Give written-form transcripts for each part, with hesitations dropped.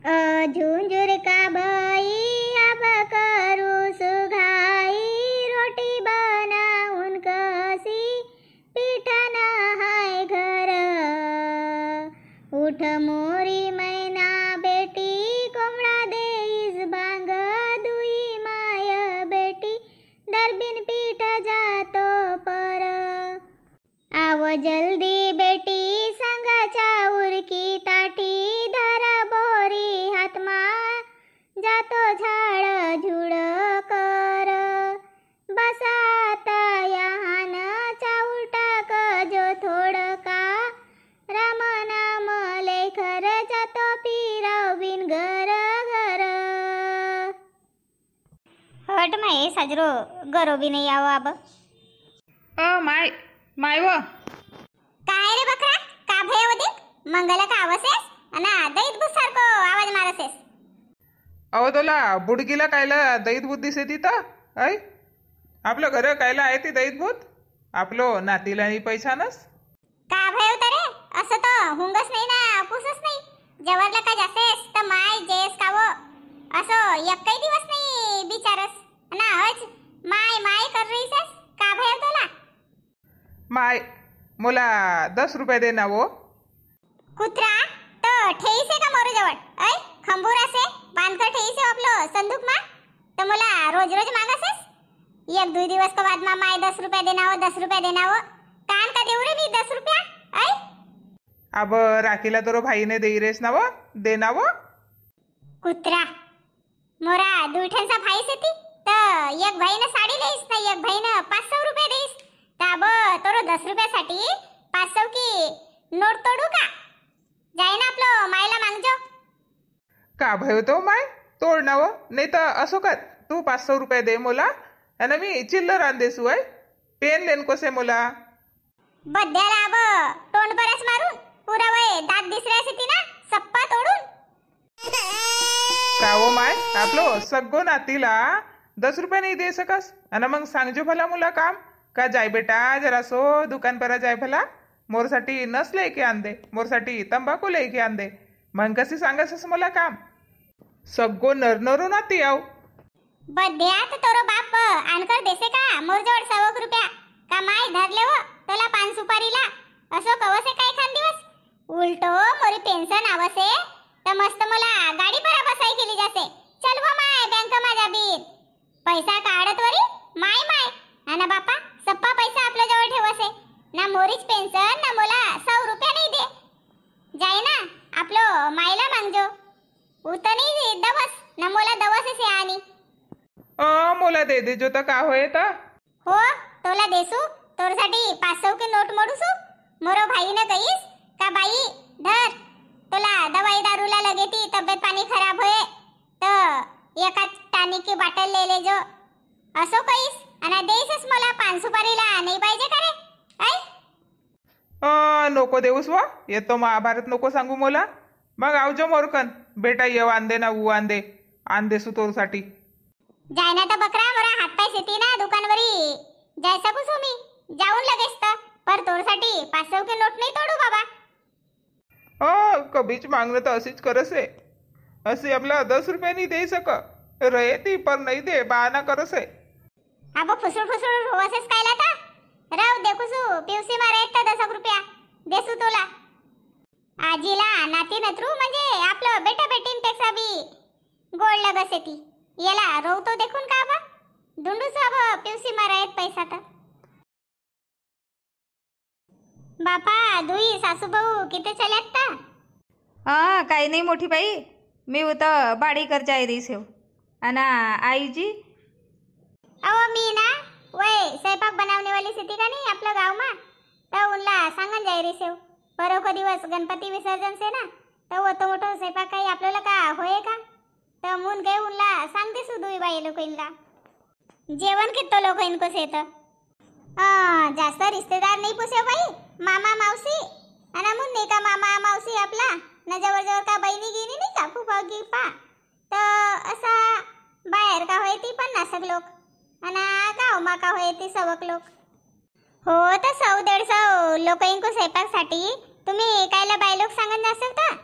झुंझुर का भई अब करू सुघाई, रोटी बनाऊन कसी पीठ नहाय घर। उठ मोरी मैना बेटी कोंबडा देईस भांग, दुई माय बेटी दरबिन पीठ जातो पर। आव जल्दी बेटी संगाच्या उरकी ताटी, धर बोरी हातमा जातो झाड झुड कर। बसाता यहान चाऊल टाक जो थोडका, राम नाम लेखर जातो फिराव बिन घर घर। हट माय साजरो गरो बी नाही यावं आब। माय माय व काय रे बकरा, का भय वदिक मंगला का आवसेस अना दैत बुसारको आवाज मारसेस। अहो तुला बुडगीला कायला दैत भूत दिसे तिथं? ऐ आपलं घर कायला आहे ती दैत भूत? आपलो नातीला नाही पैशानस का भय होता रे? असं तर हुंगस नाही ना पुसस नाही, जवरला का जासेस तर माय जेस कावो असं एकही दिवस नाही बिचारस ना। आज माय माय कर रहीसेस, का भय तुला? माय मला 10 रुपये दे ना वो। कुत्रा तो ठेईसे का मोरू जवळ? ऐ खंबूर असे बांधकर ठेईसे आपलं संदूक मा, तर मला रोज रोज मागासेस? एक दुई दिवस का बाद मा माय 10 रुपये देनावं 10 रुपये देनावं, कान का देऊ रे मी 10 रुपया? ऐ अब राखीला तर भाईने देई रेस ना वो, दे ना वो। कुत्रा मोरा दुठनसा भाई सेती तर एक भाईने साडी देईस ना एक भाईने 500 रुपये देईस, तब तोरो 10 रुपयासाठी 500 की नोट तोडू का? जाई ना आपलं मायला मागजो। का भयो तो माय तोड ना वो, नाही तर असो का तू 500 रुपये दे मला आणि मी चिल्लर आण देसू। आहे पेन लेन कोसे मला बद्याला अब तोंड परस मारून पुरा वय दात दिसऱ्या सेती ना सप्पा तोडून। का वो माय आपलो सगळो नातीला 10 रुपये नाही दे सकस आणि मग सांगजो भला मुला काम का जाय बेटा जरा सो दुकान पर जाय भला मोरसाठी नस लेके आण दे, मोरसाठी तंबाखू लेके आण दे, मग कशी सांगस मला काम सगळो नरनरू नाती आव। बद्यात तोरो बाप आणकर देसे का मोरजोड 100 रुपया का माय धरले हो तोला पान सुपारीला असो कवसे काय खान दिवस? उलटो मोरी पेन्शन आवसे तर मस्त मला गाडी पर बसाई केली जासे। चल वो माय बँक माझा बीत पैसा काढत वरी माय माय आणि बापा सप्पा पैसा आपल्या जवळ ठेवसे ना, मोरीच पेन्शन ना मला 100 रुपया नाही दे। जाय ना आपलो मायला मागजो, उतनी दवस ना मला दवस से आनी। मोला दे दे जो तर का होय तर हो तोला देसू तोरसाठी 500 की नोट मोडूसू। मोरो भाई ने कहीस का बाई धर तोला दवाई दारूला लगेती तब्येत पाणी खराब होए तर एका टानिक की बाटल ले ले जो असो कहीस आणि देसस मला पान सुपारीला नाही पाहिजे का रे? ऐ नको देऊस वा, येतो महाभारत नको सांगू मला, मग आवजो मोरकन बेटा ये आंदे ना ऊ आण देसू तोरसाठी। जाय ना तर बकरा मोरा हात पाय सेती ना दुकानवरी जाय सकूसू मी जाऊन लगेच तर, पर तोरसाठी 500 की नोट नाही तोडू बाबा। कभीच मागणं तर अशीच करसे, असे आपला 10 रुपये नाही दे सक रहे ती पर नाही दे बहाना करसे। अब फुसुड फुसुड होवसेस कायला ता राव देखुसू पिवसी मारे तर 10 रुपया देसू तुला। आजीला नाती नत्रू म्हणजे आपलं बेटा बेटींपेक्षा बी गोड लगसे ती, याला रोवतो देखून का बा दुंडू सब पिवसी मारायत पैसा तर। बापा दुई सासू भाऊ किती चल्यात ता? काही नाही मोठी बाई, मी होतं बाडी कर जाय रहीस हो आणि आईजी अहो मी ना वय स्वयंपाक बनावने वाली सिटी का नाही आपलं गाव मा तर उनला सांगन जाय रहीस हो परो को दिवस गणपती विसर्जन से ना तर वो मोठो स्वयंपाक काही आपल्याला का होय का तर मुन गए उनला सांगते सुदुई बाई लोक इनला जेवण कितो लोक इनको से तर जास्त रिश्तेदार नाही पुसे बाई, मामा मावशी आणि मुन नाही का मामा मावशी आपला ना जवळ जवळ का बहिणी गिनी नाही का फुफा गिफा तर असा बाहेर का होय ती 50 लोक आणि गाव मा का होय ती 100 लोक हो तर 100-150 लोक इंको स्वयंपाकसाठी तुम्ही कायला बाय लोक सांगत नसेल तर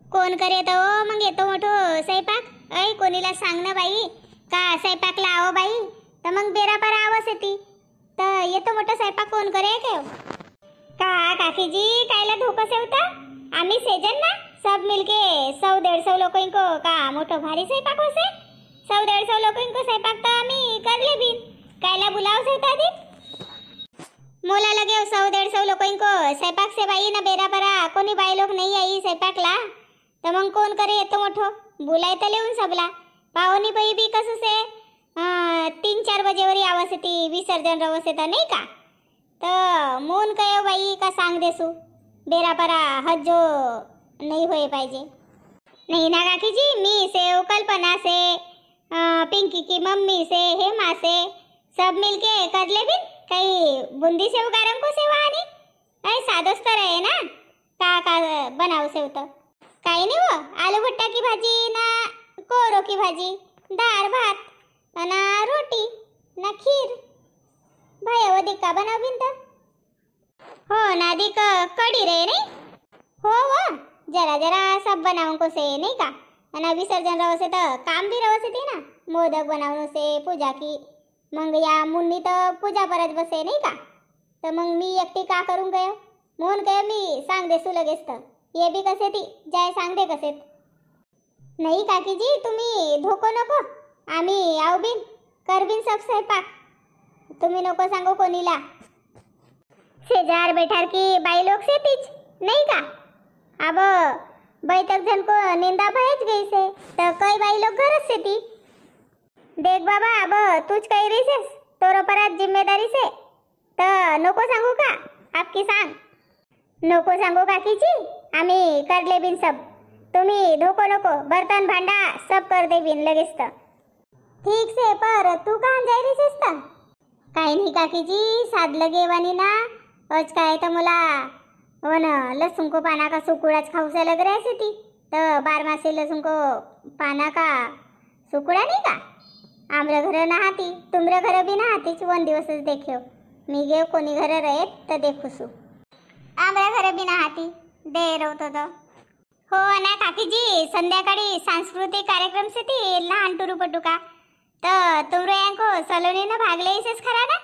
कोण करेत हो मग येतो मोठो स्वयंपाक? ऐ कोणीला सांग ना बाई का स्वयंपाकला आव बाई, तर मग बेरापारा आवाज येते. तर येतो मोठा स्वयंपाक कोण करे काय? का काकीजी कायला धोका सेवता? आम्ही सेजन ना सब मिलके 100-150 लोगों को का मोटो भारी स्वयंपाक होसे. 100-150 लोगों को स्वयंपाक तो आम्ही करले बिन कायला बुलाव सेवता दी. मोला लगे 100-150 लोगों को स्वयंपाक से बाई ना बेरापरा कोणी बाई लोग नहीं आई स्वयंपाकला, तर मग कोण करे येतो मोठो बुलाय तर लेऊन सबला. पाहुणी बाई बी कसं से 3-4 बजेवरी आवाज येते विसर्जन रवस येता नाही का. तर मोन कयो बाई का सांग देसू बेरापरा हज्जो नहीं होए पाहिजे. नहीं ना काकीजी, मी से कल्पना से पिंकी की मम्मी से हेमा से सब मिलके कर ले बिन काही बुंदी सेव गरम को सेवा आणि काही साधच तर आहे ना. का बनाव सेव तर काही नाही हो. आलू भट्टा की भाजी ना कोरो की भाजी, दाळ भात ना रोटी ना खीर. भाई अधिक का बनाव बिन तर हो ना अधिक कडी रे नाही हो जरा जरा सब बनाऊन को से नहीं का. आणि विसर्जन रवसे तर काम भी रवसे थे ना. मोदक बनावनो से पूजा की मग या मुन्नी तर पूजा परत बसे नाही का. तर मग मी एकटी का करून गयो मोहन गयो मी सांग देसू लगेच. तर ये भी कसे ती जाय सांग दे कसे. नाही काकीजी तुम्ही धोको नको, आम्ही आव बिन कर बिन सब स्वयंपाक. तुम्ही नको सांगू कोणीला. शेजार बैठार की बाई लोग से तीच नहीं का. अब बैठक जन को निंदा भयच गई से तर कई बाई लोग घरच से ती. देख बाबा अब तूच काही रिसेस तोरो परत जिम्मेदारी से तर नको सांगू का. आपकी सांग नको सांगू काकीजी, आम्ही करले बिन सब. तुम्ही धोको नको, बर्तन भांडा सब कर दे बिन लगेच. तर ठीक से पर तू कहाँ जाई रिसेस तर? काही नाही काकीजी, साधलं गेवानी ना आज काय तर मला वन लहसुन को पाना का सुकुड़ाच खाऊ से लग रहा ती. तर 12 मासे लहसुन को पाना का सुकुड़ा नहीं का. आमरे घर नहाती तुमरे घर भी नहातीच. 1 दिवसच देख्यो मी गेव कोणी घर रहेत तर देखूसू. आमरे घर भी नहाती दे रवतो तो हो ना काकीजी. संध्याकाळी सांस्कृतिक कार्यक्रम से ती लहान टुरू पटुका तर तुमरे यांको सलोनीनं भाग लेसेस खरा ना.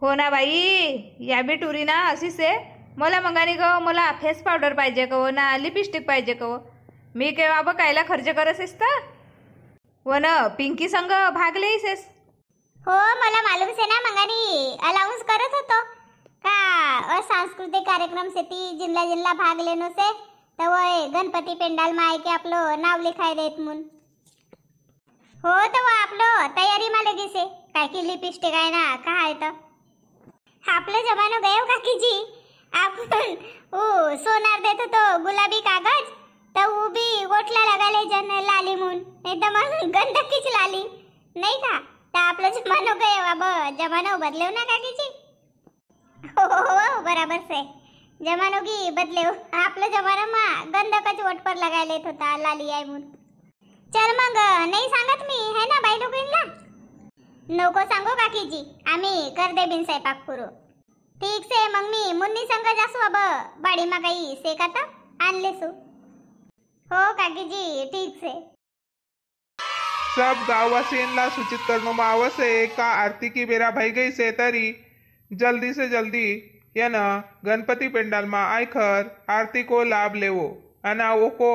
हो ना बाई, या बी टुरी ना अशीच आहे. मला मंगानी गो मला फेस पावडर पाहिजे का हो ना लिपस्टिक पाहिजे का हो. मी केव्हा बा कायला खर्च करसेस तर हो ना पिंकी संग भाग लेसेस. हो मला मालूम से ना मंगानी अलाउंस करत होतो का सांस्कृतिक कार्यक्रम से ती जिल्हा जिल्हा भाग लेनो से तर वो गणपती पेंडाल में आए के आपलो नाव लिखाय देत मुन. हो तर वो आपलो तयारी मा लगी से काय की लिपस्टिक आहे ना का आहे तर आपलं जमानो गयो काकीजी. आपण सोनार देतो तो गुलाबी कागज तर वो भी गोटला लगाले जन लाली मुन एकदम गंधकीच लाली नाही का. तर आपलं जमानो गयो अब जमानो बदलेव ना काकीजी. हो बराबर से जमानो की बदलेव. आपलं जमाना मा गंधकच वोट पर लगायला येत होता लाली आहे मुन. चल मग नाही सांगत मी है ना बाई लोकांना. नको सांगू काकीजी, आम्ही कर दे बिन स्वयंपाक पुरो. ठीक से मग मी मुन्नी संग जासू अब बाड़ी मा काही सेकाता आणलेसू. हो काकीजी ठीक से. सब गाववासियों सूचित करनो में आवश्य है का आरती की बेरा भई गई से तरी जल्दी से जल्दी यन गणपति पेंडाल में आयखर आरती को लाभ लेवो अना वो को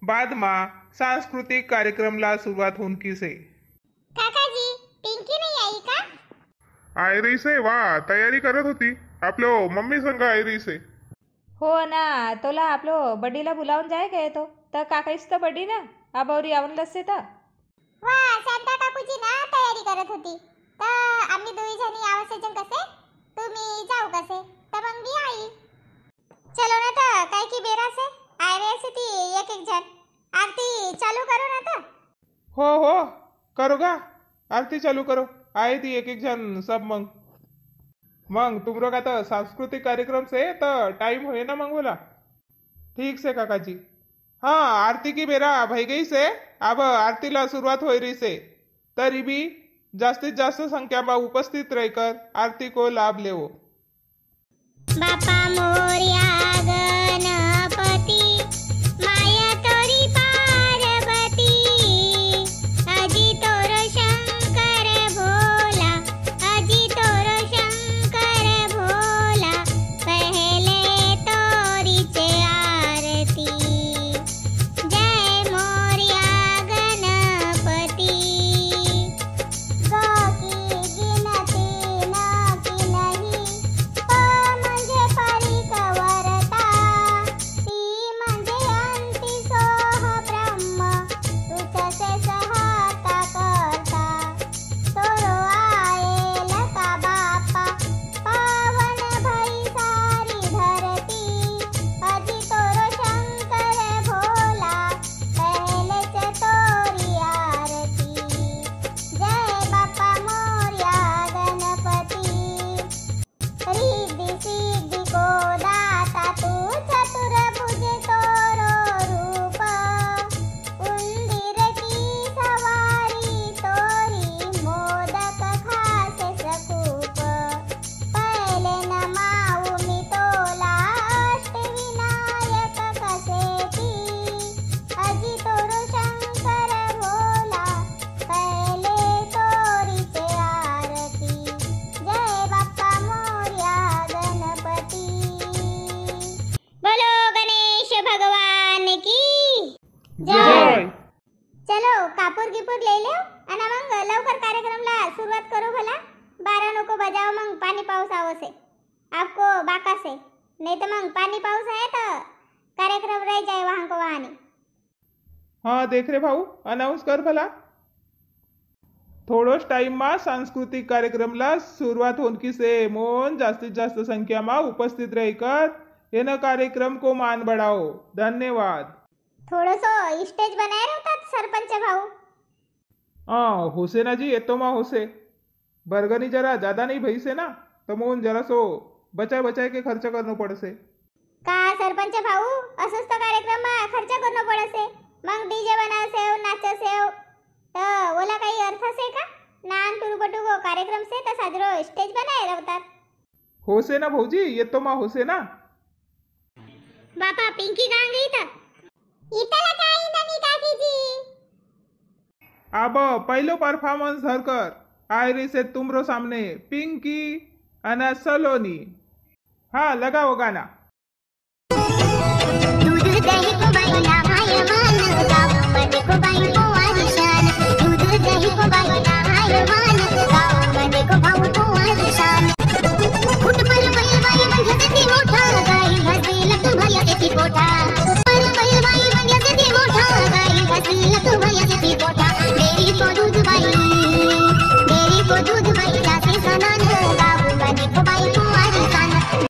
बाद में सांस्कृतिक कार्यक्रम ला शुरुआत होनकी से. काकाजी पिंकी नहीं आई का? आयरी से वाह तयारी करत होती आपलो मम्मी संग आयरी से. हो ना तोला आपलो बड्डीला बोलावून जाय काय तो तर काकाईच तर बड्डी ना आबावरी आवून लसते तर. वा शांता काकूची ना तयारी करत होती तर आम्ही दोघी जणी आवश्यक कसे तुम्ही जाऊ कसे तर मग मी आई. चलो ना तर काय की बेरा से आयरे से ती एक जन आरती चालू करो ना तर. हो करो गा आरती चालू करो. आए थी एक जन सब मंग तुमरो का तो सांस्कृतिक कार्यक्रम से तो टाइम होए ना मंग बोला. ठीक से काका जी. हाँ आरती की बेरा भई गई से अब आरती ला शुरुआत हो रही से तरी भी जास्तीत जास्त संख्या में उपस्थित रहकर आरती को लाभ लेवो. बापा मोरया गणपती माय जय. चलो कापूर गिपूर ले लो आणि मग लवकर कार्यक्रमला सुरुवात करो भला. 12 नको बजाओ मग पाणी पाऊस आवसे आपको बाका से नहीं तो मग पाणी पाऊस आहे तर कार्यक्रम रह जाए वहाँ को वहाँ. हाँ देख रे भाऊ अनाउंस कर भला. थोडोच टाइमમાં सांस्कृतिक कार्यक्रमला सुरुवात होनकी से मोन जास्तीत जास्त संख्याમાં उपस्थित रहकर एनं कार्यक्रम को मान बढ़ाओ. धन्यवाद. थोडंसो स्टेज बनाए रहतात सरपंच भाऊ. हाँ होसे ना जी येतो मा होसे. बर्गनी जरा ज्यादा नहीं भई से ना तो मोन जरा सो बचाय बचाय के खर्च करनो पड़से. का सरपंच भाऊ असंच तर कार्यक्रमમાં खर्च करणं पडसे. मग डीजे बनावसेव नाचसेव तर ओला काही अर्थ से का. नान टुरुपटुको कार्यक्रम से तर साजरो स्टेज बनाए रहतात. होसे ना भाऊजी येतो मा होसे ना. बापा पिंकी कहाँ गई था. इतला काही नाही काकीजी. अब पहलो परफॉर्मन्स धरकर आयरी से तुमरो सामने पिंकी अना सलोनी. हाँ लगाओ गाना. दूध दही को बना